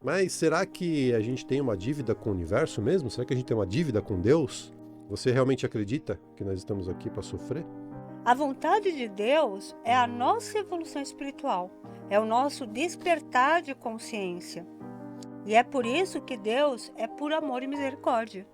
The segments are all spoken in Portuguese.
Mas será que a gente tem uma dívida com o universo mesmo? Será que a gente tem uma dívida com Deus? Você realmente acredita que nós estamos aqui para sofrer? A vontade de Deus é a nossa evolução espiritual, é o nosso despertar de consciência. E é por isso que Deus é por amor e misericórdia.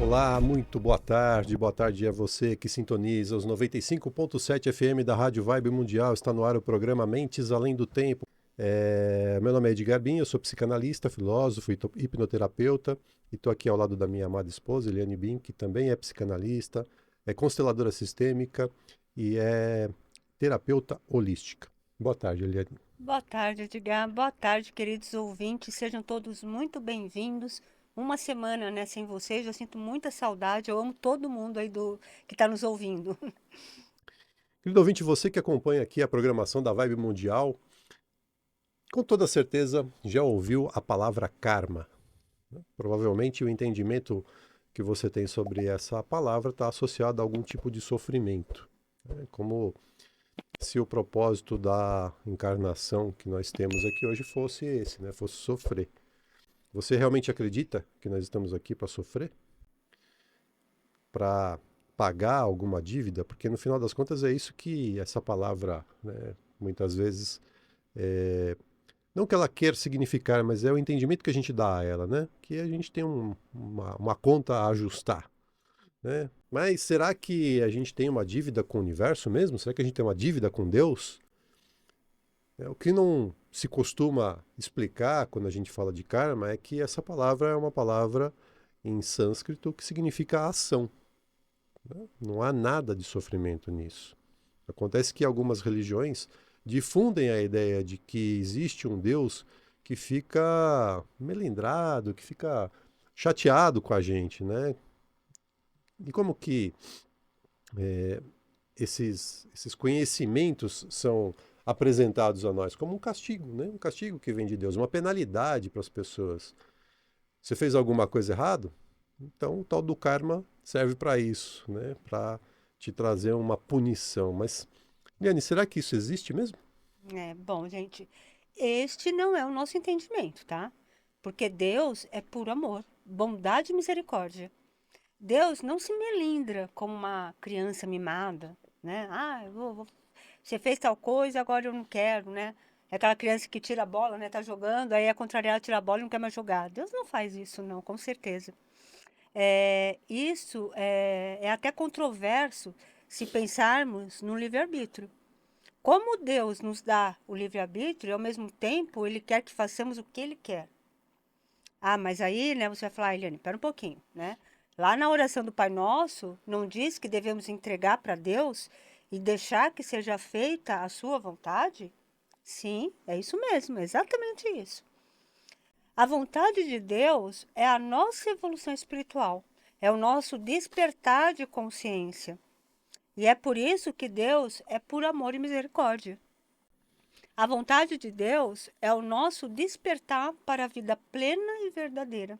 Olá, muito boa tarde. Boa tarde a você que sintoniza os 95.7 FM da Rádio Vibe Mundial. Está no ar o programa Mentes Além do Tempo. Meu nome é Edgar Bin, eu sou psicanalista, filósofo e hipnoterapeuta e estou aqui ao lado da minha amada esposa, Eliane Bin, que também é psicanalista, é consteladora sistêmica e é terapeuta holística. Boa tarde, Eliane. Boa tarde, Edgar. Boa tarde, queridos ouvintes. Sejam todos muito bem-vindos. Uma semana, né, sem vocês, eu sinto muita saudade. Eu amo todo mundo aí que está nos ouvindo. Querido ouvinte, você que acompanha aqui a programação da Vibe Mundial, com toda certeza já ouviu a palavra karma. Provavelmente o entendimento que você tem sobre essa palavra está associado a algum tipo de sofrimento, né? Como se o propósito da encarnação que nós temos aqui hoje fosse esse, né? Fosse sofrer. Você realmente acredita que nós estamos aqui para sofrer? Para pagar alguma dívida? Porque no final das contas é isso que essa palavra, né, muitas vezes, é, não que ela queira significar, mas é o entendimento que a gente dá a ela, né? Que a gente tem uma conta a ajustar, né? Mas será que a gente tem uma dívida com o universo mesmo? Será que a gente tem uma dívida com Deus? O que não se costuma explicar quando a gente fala de karma é que essa palavra é uma palavra em sânscrito que significa ação, né? Não há nada de sofrimento nisso. Acontece que algumas religiões difundem a ideia de que existe um Deus que fica melindrado, que fica chateado com a gente, né? E como que esses conhecimentos são apresentados a nós? Como um castigo, né? Um castigo que vem de Deus, uma penalidade para as pessoas. Você fez alguma coisa errada? Então o tal do karma serve para isso, né? Para te trazer uma punição. Mas, Liane, será que isso existe mesmo? Bom, gente, este não é o nosso entendimento, tá? Porque Deus é puro amor, bondade e misericórdia. Deus não se melindra como uma criança mimada, né? Ah, você fez tal coisa, agora eu não quero, né? É aquela criança que tira a bola, né? Tá jogando, aí é contrariada, tira a bola e não quer mais jogar. Deus não faz isso, não, com certeza. Isso é até controverso se pensarmos no livre-arbítrio. Como Deus nos dá o livre-arbítrio, ao mesmo tempo Ele quer que façamos o que Ele quer. Ah, mas aí, né, você vai falar, Eliane, pera um pouquinho, né? Lá na oração do Pai Nosso, não diz que devemos entregar para Deus e deixar que seja feita a sua vontade? Sim, é isso mesmo, é exatamente isso. A vontade de Deus é a nossa evolução espiritual, é o nosso despertar de consciência. E é por isso que Deus é por amor e misericórdia. A vontade de Deus é o nosso despertar para a vida plena e verdadeira.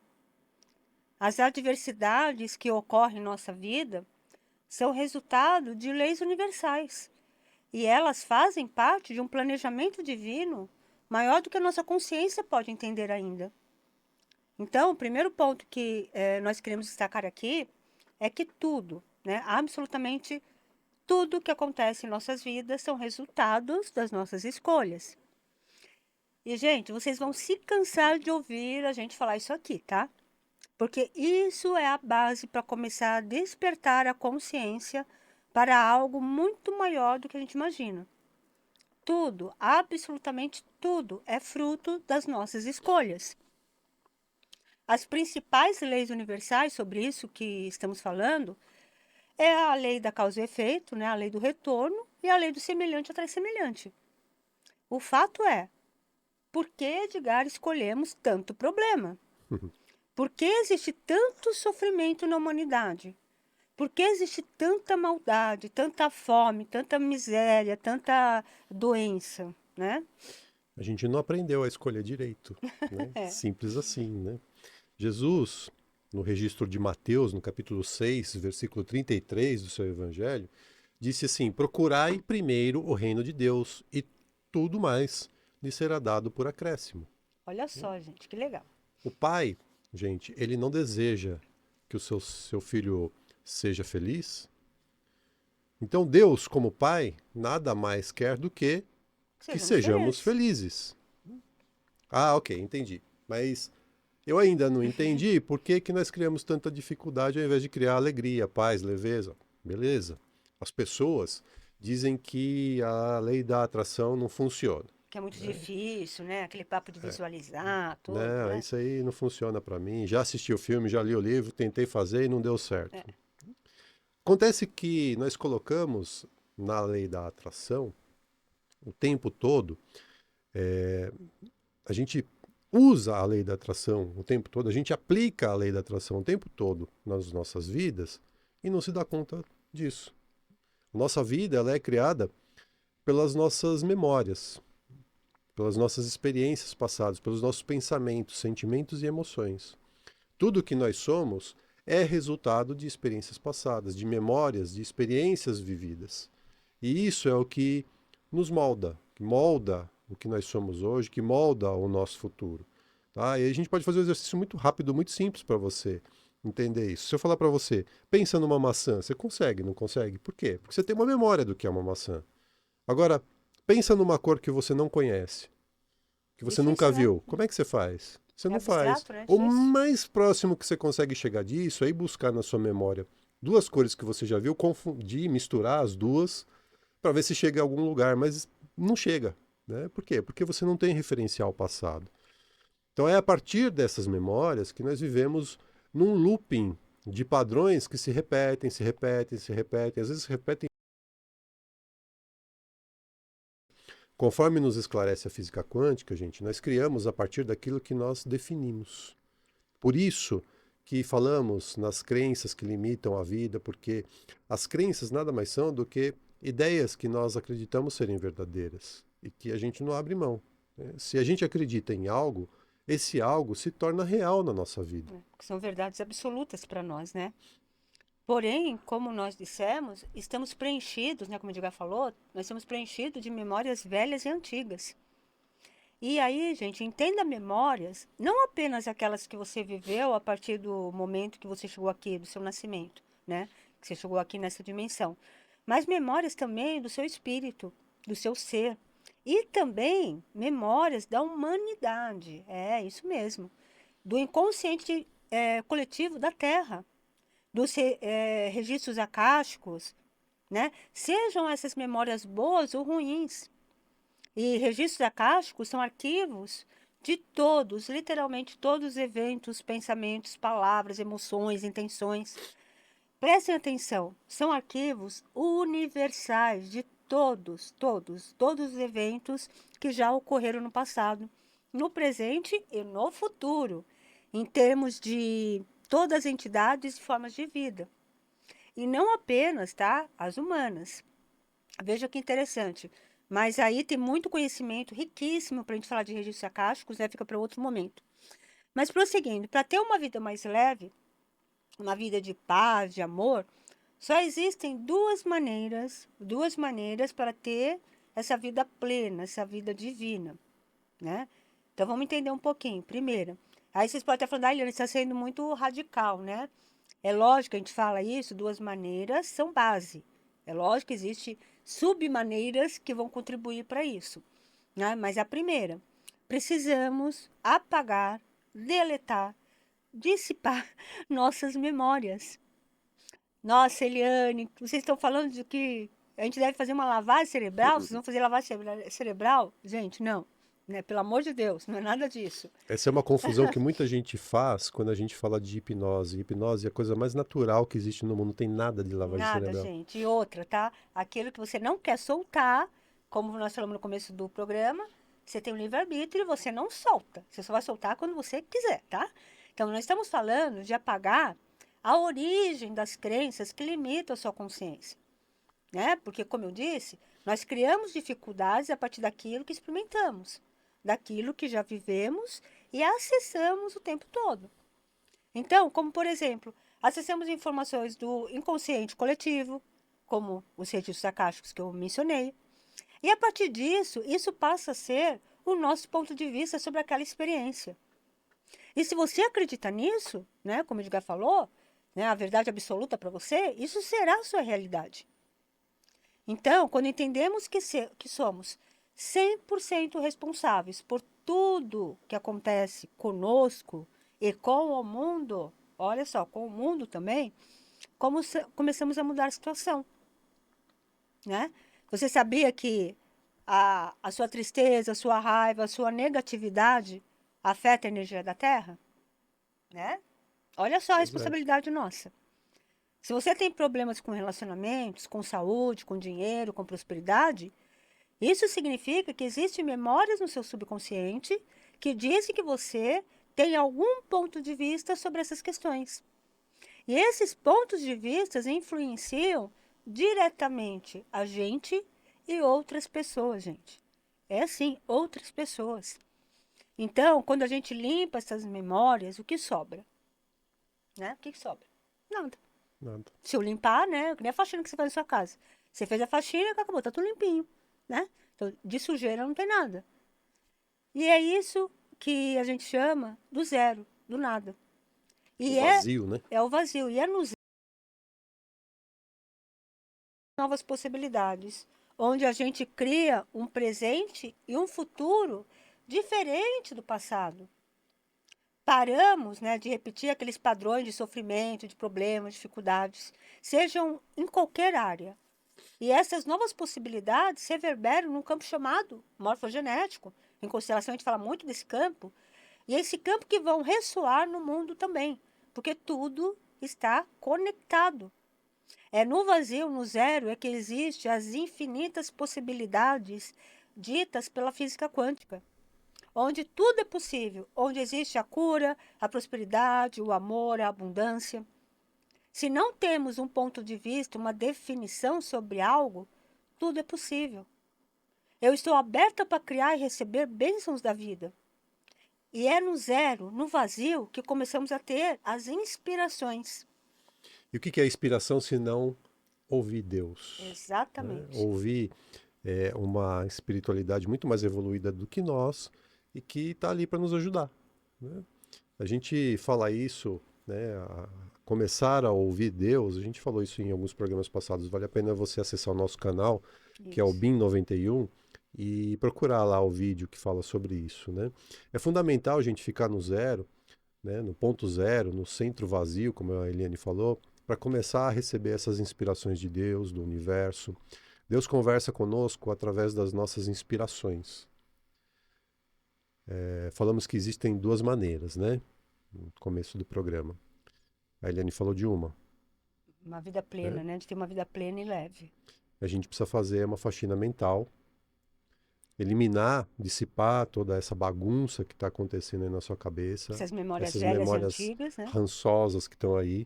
As adversidades que ocorrem em nossa vida são resultado de leis universais e elas fazem parte de um planejamento divino maior do que a nossa consciência pode entender ainda. Então, o primeiro ponto que nós queremos destacar aqui é que tudo, né, absolutamente tudo que acontece em nossas vidas são resultados das nossas escolhas. E, gente, vocês vão se cansar de ouvir a gente falar isso aqui, tá? Porque isso é a base para começar a despertar a consciência para algo muito maior do que a gente imagina. Tudo, absolutamente tudo, é fruto das nossas escolhas. As principais leis universais sobre isso que estamos falando é a lei da causa e efeito, né? A lei do retorno e a lei do semelhante atrai semelhante. O fato é, por que, Edgar, escolhemos tanto problema? Por que existe tanto sofrimento na humanidade? Por que existe tanta maldade, tanta fome, tanta miséria, tanta doença, né? A gente não aprendeu a escolher direito, né? Simples assim, né? Jesus, no registro de Mateus, no capítulo 6, versículo 33 do seu evangelho, disse assim: procurai primeiro o reino de Deus e tudo mais lhe será dado por acréscimo. Olha só, gente, que legal. O pai, gente, ele não deseja que o seu filho seja feliz. Então Deus, como pai, nada mais quer do que Sejamos sejamos felizes. felizes. Ah, ok, entendi. Mas eu ainda não entendi por que que nós criamos tanta dificuldade ao invés de criar alegria, paz, leveza. Beleza. As pessoas dizem que a lei da atração não funciona. Que é muito difícil, né? Aquele papo de visualizar, tudo, Não, né? isso aí não funciona para mim. Já assisti o filme, já li o livro, tentei fazer e não deu É, certo. Acontece que nós colocamos na lei da atração o tempo todo, a gente usa a lei da atração o tempo todo, a gente aplica a lei da atração o tempo todo nas nossas vidas e não se dá conta disso. Nossa vida ela é criada pelas nossas memórias, pelas nossas experiências passadas, pelos nossos pensamentos, sentimentos e emoções. Tudo que nós somos é resultado de experiências passadas, de memórias, de experiências vividas. E isso é o que nos molda, que molda o que nós somos hoje, que molda o nosso futuro. Tá? E aí a gente pode fazer um exercício muito rápido, muito simples para você entender isso. Se eu falar para você, pensa numa maçã, você consegue, não consegue? Por quê? Porque você tem uma memória do que é uma maçã. Agora, pensa numa cor que você não conhece, que você nunca difícil, né? viu. Como é que você faz? Você É não faz. abstrato, né? O Difícil. mais próximo que você consegue chegar disso é ir buscar na sua memória duas cores que você já viu, confundir, misturar as duas para ver se chega a algum lugar, mas não chega. Né? Por quê? Porque você não tem referencial passado. Então é a partir dessas memórias que nós vivemos num looping de padrões que se repetem, se repetem, se repetem, às vezes se repetem. Conforme nos esclarece a física quântica, gente, nós criamos a partir daquilo que nós definimos. Por isso que falamos nas crenças que limitam a vida, porque as crenças nada mais são do que ideias que nós acreditamos serem verdadeiras e que a gente não abre mão. Né? Se a gente acredita em algo, esse algo se torna real na nossa vida. Que são verdades absolutas para nós, né? Porém, como nós dissemos, estamos preenchidos, né? Como o Edgar falou, nós estamos preenchidos de memórias velhas e antigas. E aí, gente, entenda memórias, não apenas aquelas que você viveu a partir do momento que você chegou aqui, do seu nascimento, né? Que você chegou aqui nessa dimensão, mas memórias também do seu espírito, do seu ser. E também memórias da humanidade, é isso mesmo, do inconsciente coletivo da Terra, dos registros acásticos, né? Sejam essas memórias boas ou ruins. E registros acásticos são arquivos de todos, literalmente todos os eventos, pensamentos, palavras, emoções, intenções. Prestem atenção, são arquivos universais de todos os eventos que já ocorreram no passado, no presente e no futuro, em termos de todas as entidades e formas de vida. E não apenas, tá? As humanas. Veja que interessante. Mas aí tem muito conhecimento riquíssimo para a gente falar de registros acásticos, né? Fica para outro momento. Mas prosseguindo, para ter uma vida mais leve, uma vida de paz, de amor, só existem duas maneiras para ter essa vida plena, essa vida divina, né? Então vamos entender um pouquinho. Primeiro, aí vocês podem estar falando, ah, Eliane, está sendo muito radical, né? É lógico que a gente fala isso, duas maneiras são base. É lógico que existe submaneiras que vão contribuir para isso, né? Mas a primeira, precisamos apagar, deletar, dissipar nossas memórias. Nossa, Eliane, vocês estão falando de que a gente deve fazer uma lavagem cerebral? Vocês vão fazer lavagem cerebral? Gente, não. Né? Pelo amor de Deus, não é nada disso. Essa é uma confusão que muita gente faz quando a gente fala de hipnose. Hipnose é a coisa mais natural que existe no mundo, não tem nada de lavagem Nada, cerebral. gente. E outra, tá? Aquilo que você não quer soltar, como nós falamos no começo do programa, você tem o livre-arbítrio e você não solta. Você só vai soltar quando você quiser, tá? Então, nós estamos falando de apagar a origem das crenças que limitam a sua consciência, né? Porque, como eu disse, nós criamos dificuldades a partir daquilo que experimentamos, daquilo que já vivemos e acessamos o tempo todo. Então, como por exemplo, acessamos informações do inconsciente coletivo, como os registros akáshicos que eu mencionei. E a partir disso, isso passa a ser o nosso ponto de vista sobre aquela experiência. E se você acredita nisso, né, como o Edgar falou, né, a verdade absoluta para você, isso será a sua realidade. Então, quando entendemos que somos 100% responsáveis por tudo que acontece conosco e com o mundo, olha só, com o mundo também, começamos a mudar a situação, né? Você sabia que a sua tristeza, a sua raiva, a sua negatividade afeta a energia da Terra? Né? Olha só a Pois é. responsabilidade nossa. Se você tem problemas com relacionamentos, com saúde, com dinheiro, com prosperidade, isso significa que existem memórias no seu subconsciente que dizem que você tem algum ponto de vista sobre essas questões. E esses pontos de vista influenciam diretamente a gente e outras pessoas, gente. É assim, outras pessoas. Então, quando a gente limpa essas memórias, o que sobra? Né? O que sobra? Nada. Nada. Se eu limpar, né? Que nem a faxina que você faz na sua casa. Você fez a faxina, acabou, tá tudo limpinho, né? Então, de sujeira não tem nada. E é isso que a gente chama do zero, do nada. O E vazio, né? é o vazio. E é no zero novas possibilidades, onde a gente cria um presente e um futuro diferente do passado. Paramos, né, de repetir aqueles padrões de sofrimento, de problemas, dificuldades, sejam em qualquer área. E essas novas possibilidades reverberam num campo chamado morfogenético. Em constelação, a gente fala muito desse campo. E é esse campo que vão ressoar no mundo também, porque tudo está conectado. É no vazio, no zero, é que existem as infinitas possibilidades ditas pela física quântica, onde tudo é possível, onde existe a cura, a prosperidade, o amor, a abundância. Se não temos um ponto de vista, uma definição sobre algo, tudo é possível. Eu estou aberta para criar e receber bênçãos da vida. E é no zero, no vazio, que começamos a ter as inspirações. E o que é inspiração se não ouvir Deus? Né? Exatamente. Ouvir uma espiritualidade muito mais evoluída do que nós e que está ali para nos ajudar. Né? A gente fala isso, né, começar a ouvir Deus, a gente falou isso em alguns programas passados, vale a pena você acessar o nosso canal, que é o Isso. BIM 91, e procurar lá o vídeo que fala sobre isso. Né? É fundamental a gente ficar no zero, né, no ponto zero, no centro vazio, como a Eliane falou, para começar a receber essas inspirações de Deus, do universo. Deus conversa conosco através das nossas inspirações. Falamos que existem duas maneiras, né? No começo do programa. A Eliane falou de uma. Uma vida Né? plena, né? De ter uma vida plena e leve. A gente precisa fazer uma faxina mental, eliminar, dissipar toda essa bagunça que está acontecendo aí na sua cabeça, Essas memórias essas velhas e memórias antigas, né? rançosas que estão aí,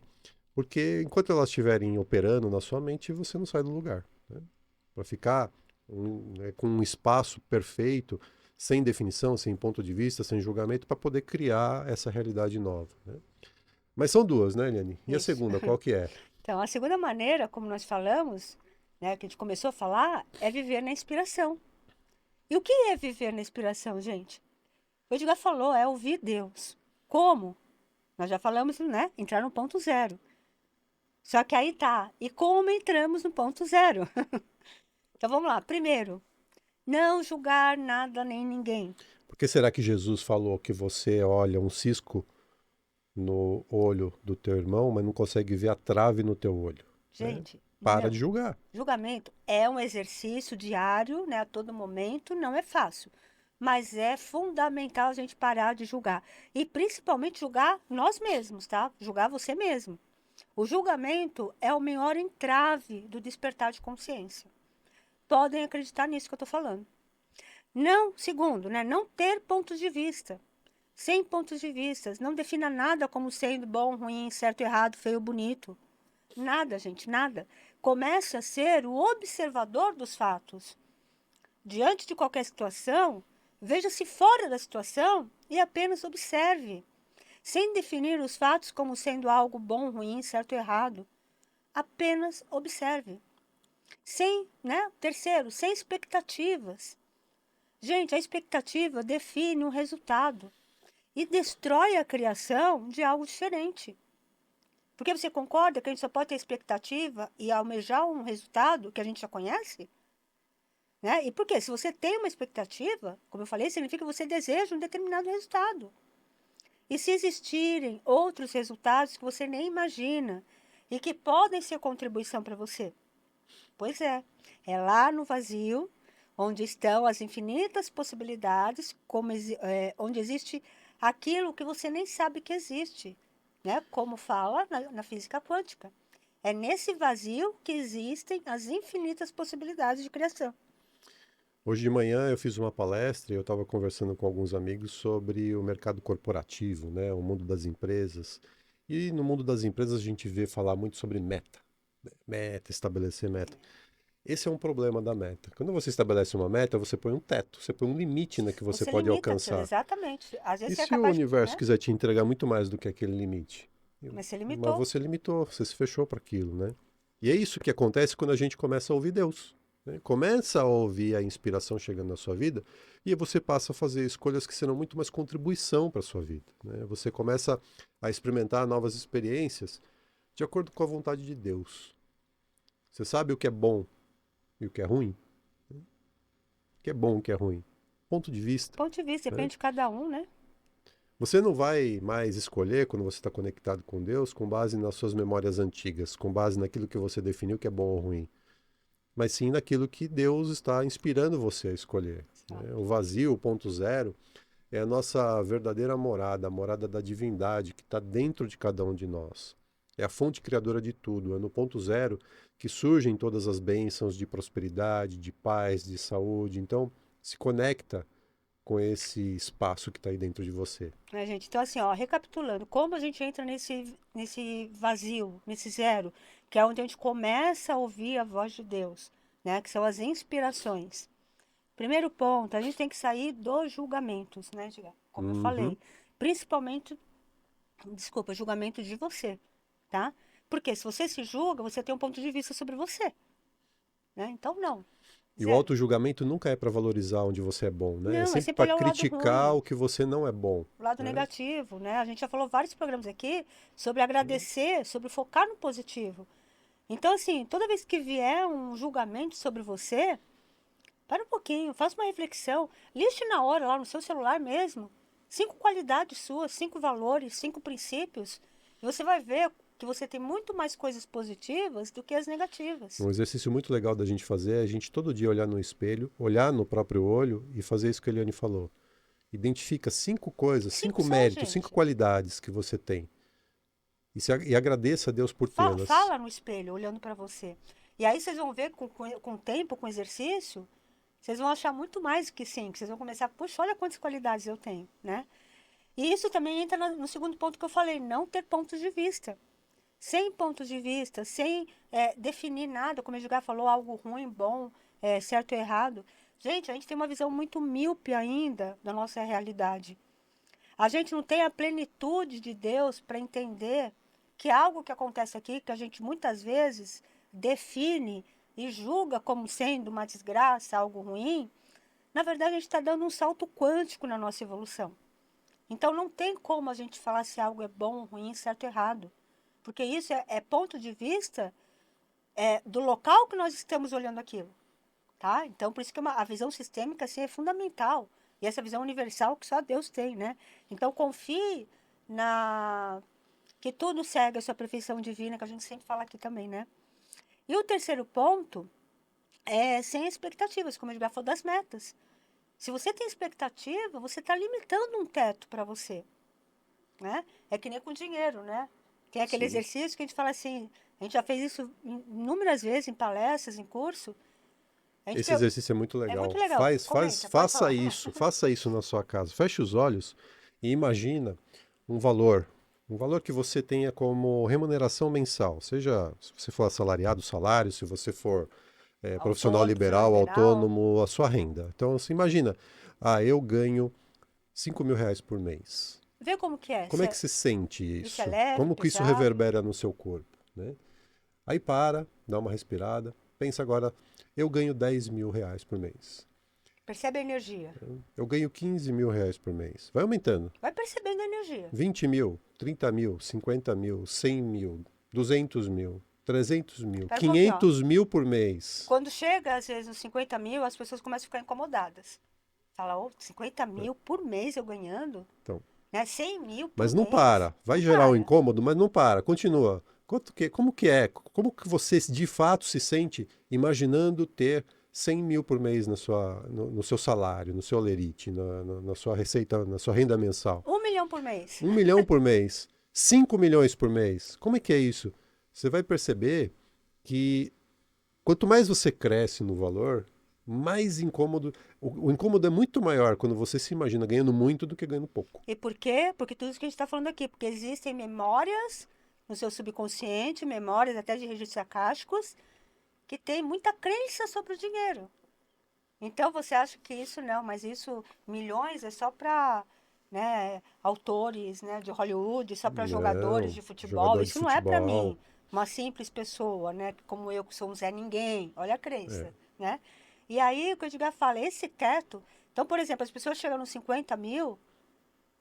porque enquanto elas estiverem operando na sua mente, você não sai do lugar. Né? Para ficar com um espaço perfeito, sem definição, sem ponto de vista, sem julgamento, para poder criar essa realidade nova. Né? Mas são duas, né, Eliane? E a Isso. segunda, qual que é? Então, a segunda maneira, como nós falamos, né, que a gente começou a falar, é viver na inspiração. E o que é viver na inspiração, gente? O Edgar falou, é ouvir Deus. Como? Nós já falamos, né? Entrar no ponto zero. Só que aí tá. E como entramos no ponto zero? Então vamos lá. Primeiro, não julgar nada nem ninguém. Por que será que Jesus falou que você olha um cisco no olho do teu irmão, mas não consegue ver a trave no teu olho? Né? Gente, Para não. de julgar. Julgamento é um exercício diário, né? A todo momento, não é fácil. Mas é fundamental a gente parar de julgar. E principalmente julgar nós mesmos, tá? Julgar você mesmo. O julgamento é o maior entrave do despertar de consciência. Podem acreditar nisso que eu estou falando. Não, segundo, né? Não ter pontos de vista. Sem pontos de vista. Não defina nada como sendo bom, ruim, certo, errado, feio, bonito. Nada, gente, nada. Comece a ser o observador dos fatos. Diante de qualquer situação, veja-se fora da situação e apenas observe, sem definir os fatos como sendo algo bom, ruim, certo ou errado. Apenas observe. Sem, né? Terceiro, sem expectativas. Gente, a expectativa define um resultado e destrói a criação de algo diferente. Porque você concorda que a gente só pode ter expectativa e almejar um resultado que a gente já conhece? Né? E por quê? Se você tem uma expectativa, como eu falei, significa que você deseja um determinado resultado. E se existirem outros resultados que você nem imagina e que podem ser contribuição para você? Pois é lá no vazio onde estão as infinitas possibilidades, onde existe aquilo que você nem sabe que existe, né? Como fala na física quântica. É nesse vazio que existem as infinitas possibilidades de criação. Hoje de manhã eu fiz uma palestra e eu estava conversando com alguns amigos sobre o mercado corporativo, né? O mundo das empresas. E no mundo das empresas a gente vê falar muito sobre meta, né? Meta, estabelecer meta. Esse é um problema da meta. Quando você estabelece uma meta, você põe um teto, você põe um limite na que você Você pode limita aquilo, alcançar. exatamente. Às E vezes você é se o capaz de, universo né? quiser te entregar muito mais do que aquele limite? Mas você Mas limitou. você limitou, você se fechou para aquilo, né? E é isso que acontece quando a gente começa a ouvir Deus, né? Começa a ouvir a inspiração chegando na sua vida e aí você passa a fazer escolhas que serão muito mais contribuição para a sua vida, né? Você começa a experimentar novas experiências de acordo com a vontade de Deus. Você sabe o que é bom e o que é ruim? O que é bom e o que é ruim? Ponto de vista, Ponto de vista, né? depende de cada um, né? Você não vai mais escolher, quando você está conectado com Deus, com base nas suas memórias antigas, com base naquilo que você definiu que é bom ou ruim, mas sim naquilo que Deus está inspirando você a escolher, né? O vazio, o ponto zero, é a nossa verdadeira morada, a morada da divindade que está dentro de cada um de nós. É a fonte criadora de tudo, é no ponto zero que surgem todas as bênçãos de prosperidade, de paz, de saúde. Então, se conecta com esse espaço que está aí dentro de você. Né, gente? Então, assim, ó, recapitulando, como a gente entra nesse vazio, nesse zero, que é onde a gente começa a ouvir a voz de Deus, né? Que são as inspirações. Primeiro ponto, a gente tem que sair dos julgamentos, né, Edgar? Como eu Uhum. falei. Principalmente, desculpa, julgamento de você, tá? Porque se você se julga, você tem um ponto de vista sobre você, né? Então, não. E o Zero. auto-julgamento nunca é para valorizar onde você é bom, né? É Não, é sempre sempre para olhar o lado criticar ruim. o que você não é bom, O lado né? negativo, né? A gente já falou vários programas aqui sobre agradecer, sobre focar no positivo. Então, assim, toda vez que vier um julgamento sobre você, para um pouquinho, faça uma reflexão, liste na hora, lá no seu celular mesmo, 5 qualidades suas, 5 valores, 5 princípios, e você vai ver que você tem muito mais coisas positivas do que as negativas. Um exercício muito legal da gente fazer é a gente todo dia olhar no espelho, olhar no próprio olho e fazer isso que a Eliane falou. Identifica 5 coisas, 5 cinco só, méritos, cinco gente. qualidades que você tem. E agradeça a Deus por tê-las. Fala no espelho, olhando para você. E aí vocês vão ver com o tempo, com o exercício, vocês vão achar muito mais do que 5. Vocês vão começar, puxa, olha quantas qualidades eu tenho, né? E isso também entra no segundo ponto que eu falei, não ter pontos de vista. Sem pontos de vista, sem definir nada, como o Edgar falou, algo ruim, bom, certo ou errado. Gente, a gente tem uma visão muito míope ainda da nossa realidade. A gente não tem a plenitude de Deus para entender que algo que acontece aqui, que a gente muitas vezes define e julga como sendo uma desgraça, algo ruim, na verdade a gente está dando um salto quântico na nossa evolução. Então não tem como a gente falar se algo é bom, ruim, certo ou errado. Porque isso é ponto de vista do local que nós estamos olhando aquilo. Tá? Então, por isso que a visão sistêmica assim, é fundamental. E essa visão universal que só Deus tem, né? Então, confie na que tudo segue a sua perfeição divina, que a gente sempre fala aqui também, né? E o terceiro ponto é sem expectativas, como a gente já falou das metas. Se você tem expectativa, você está limitando um teto para você, né? É que nem com dinheiro, né? Tem aquele Sim. exercício que a gente fala assim, a gente já fez isso inúmeras vezes em palestras, em curso. A gente Esse tem, exercício é muito é muito legal. legal. Comenta, pode falar. Faça isso na sua casa. Feche os olhos e imagina um valor que você tenha como remuneração mensal. Seja se você for assalariado, salário, se você for profissional Autônomo, profissional liberal, liberal. autônomo, a sua renda. Então, você imagina, eu ganho R$ 5.000 por mês. Vê como que é. Como é que se sente Isso é isso? leve, Como que isso pesado. reverbera no seu corpo, né? Aí para, dá uma respirada, Pensa agora, eu ganho 10 mil reais por mês. Percebe a energia. Eu ganho 15 mil reais por mês. Vai aumentando. Vai percebendo a energia. 20 mil, 30 mil, 50 mil, 100 mil, 200 mil, 300 mil, Pera um pouquinho, ó. 500 mil por mês. Quando chega, às vezes, os 50 mil, as pessoas começam a ficar incomodadas. Fala, ô, 50 mil por mês eu ganhando? Então, Né? 100 mil por mas não mês. para. Vai Não gerar um para. incômodo, mas não para. Continua. Como que é? Como que você de fato se sente imaginando ter 100 mil por mês no seu salário, no seu lerite, na sua receita, na sua renda mensal? 1 milhão por mês. 1 milhão por mês, 5 milhões por mês. Como é que é isso? Você vai perceber que quanto mais você cresce no valor, mais incômodo. O incômodo é muito maior quando você se imagina ganhando muito do que ganhando pouco. E por quê? Porque tudo isso que a gente está falando aqui. Porque existem memórias no seu subconsciente, memórias até de registros acásticos, que tem muita crença sobre o dinheiro. Então você acha que isso não, mas isso, milhões é só para, né, autores, né, de Hollywood, só para jogadores Não, de futebol. jogador de Isso não é para futebol. mim, uma simples pessoa, né, como eu que sou um Zé Ninguém. Olha a crença, né? E aí o que o Edgar fala, esse teto. Então, por exemplo, as pessoas chegam nos 50 mil,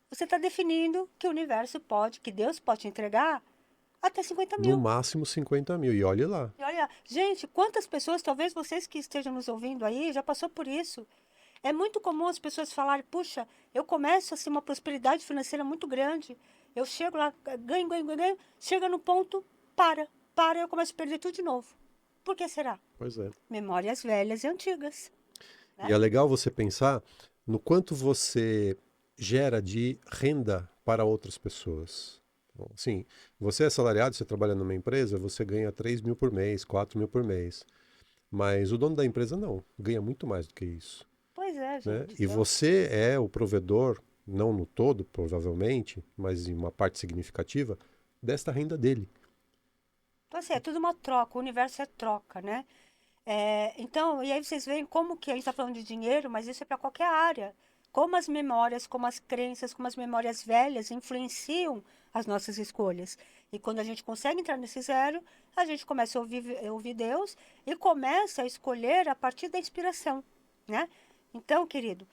você está definindo que o universo pode, que Deus pode te entregar até 50 No mil. máximo 50 mil. E olhe lá. E olha, gente, quantas pessoas, talvez vocês que estejam nos ouvindo aí, já passou por isso. É muito comum as pessoas falarem, puxa, eu começo assim uma prosperidade financeira muito grande. Eu chego lá, ganho, ganho, ganho, ganho, chega no ponto, para, eu começo a perder tudo de novo. Por que será? Pois é. Memórias velhas e antigas. E é legal você pensar no quanto você gera de renda para outras pessoas. Bom, sim, você é assalariado, você trabalha numa empresa, você ganha 3 mil por mês, 4 mil por mês. Mas o dono da empresa não, ganha muito mais do que isso, Pois é, né? gente. E você é o provedor, não no todo, provavelmente, mas em uma parte significativa, desta renda dele. Então, assim, é tudo uma troca, o universo é troca, né? Então, e aí vocês veem como que a gente está falando de dinheiro, mas isso é para qualquer área. Como as memórias, como as crenças, como as memórias velhas influenciam as nossas escolhas. E quando a gente consegue entrar nesse zero, a gente começa a ouvir Deus e começa a escolher a partir da inspiração, né? Então, querido,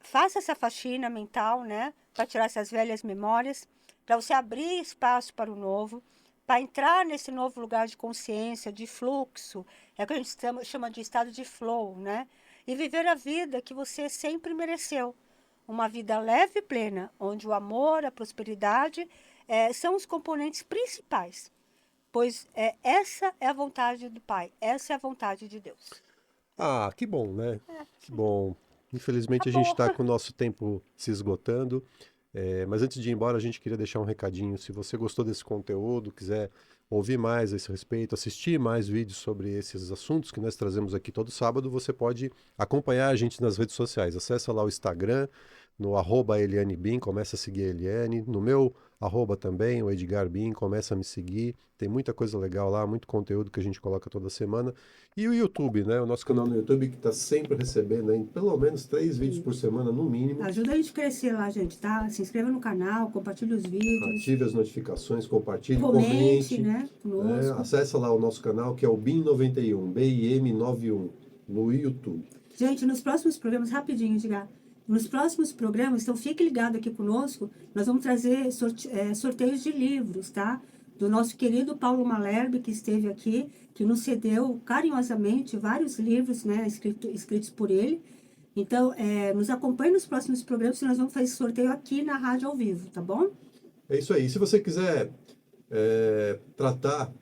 faça essa faxina mental, né? Para tirar essas velhas memórias, para você abrir espaço para o novo, para entrar nesse novo lugar de consciência, de fluxo, é o que a gente chama de estado de flow, né? E viver a vida que você sempre mereceu. Uma vida leve e plena, onde o amor, a prosperidade são os componentes principais. Pois essa é a vontade do Pai, essa é a vontade de Deus. Ah, que bom, né? Que bom. Infelizmente a gente Acabou. está com o nosso tempo se esgotando. Mas antes de ir embora, a gente queria deixar um recadinho. Se você gostou desse conteúdo, quiser ouvir mais a esse respeito, assistir mais vídeos sobre esses assuntos que nós trazemos aqui todo sábado, você pode acompanhar a gente nas redes sociais. Acesse lá o Instagram, no @ElianeBim, começa a seguir a Eliane. No meu @ também, o Edgar Bin, começa a me seguir. Tem muita coisa legal lá, muito conteúdo que a gente coloca toda semana. E o YouTube, né? O nosso canal no YouTube que está sempre recebendo aí, pelo menos 3 vídeos por semana, no mínimo. Ajuda a gente a crescer lá, gente, tá? Se inscreva no canal, compartilhe os vídeos. Ative as notificações, compartilhe, Comente, comente. né? Conosco. Acesse lá o nosso canal que é o BIM91, BIM91, no YouTube. Gente, nos próximos programas, rapidinho, Edgar. Nos próximos programas, então fique ligado aqui conosco, nós vamos trazer sorteios de livros, tá? Do nosso querido Paulo Malherbe, que esteve aqui, que nos cedeu carinhosamente vários livros, né, escritos por ele. Então, nos acompanhe nos próximos programas, que nós vamos fazer sorteio aqui na rádio ao vivo, tá bom? É isso aí. Se você quiser tratar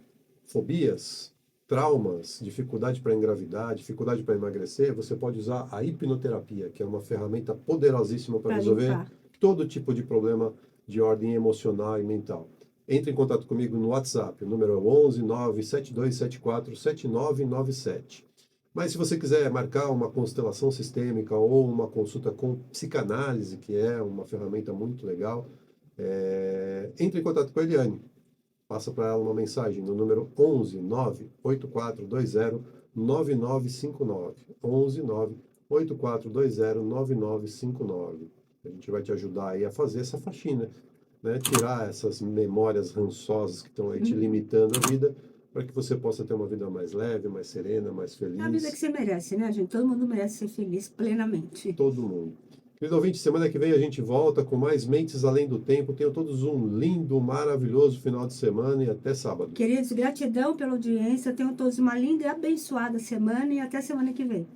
fobias, traumas, dificuldade para engravidar, dificuldade para emagrecer, você pode usar a hipnoterapia, que é uma ferramenta poderosíssima para resolver limpar todo tipo de problema de ordem emocional e mental. Entre em contato comigo no WhatsApp, o número é 11 97274 7997. Mas se você quiser marcar uma constelação sistêmica ou uma consulta com psicanálise, que é uma ferramenta muito legal, entre em contato com a Eliane. Passa para ela uma mensagem no número 11 98420 9959. 11 98420 9959. A gente vai te ajudar aí a fazer essa faxina, né? Tirar essas memórias rançosas que estão aí te limitando a vida, para que você possa ter uma vida mais leve, mais serena, mais É a vida que feliz. você merece, né, gente? Todo mundo merece ser feliz plenamente. Todo mundo. Querido ouvinte, semana que vem a gente volta com mais Mentes Além do Tempo. Tenham todos um lindo, maravilhoso final de semana e até sábado. Queridos, gratidão pela audiência. Tenham todos uma linda e abençoada semana e até semana que vem.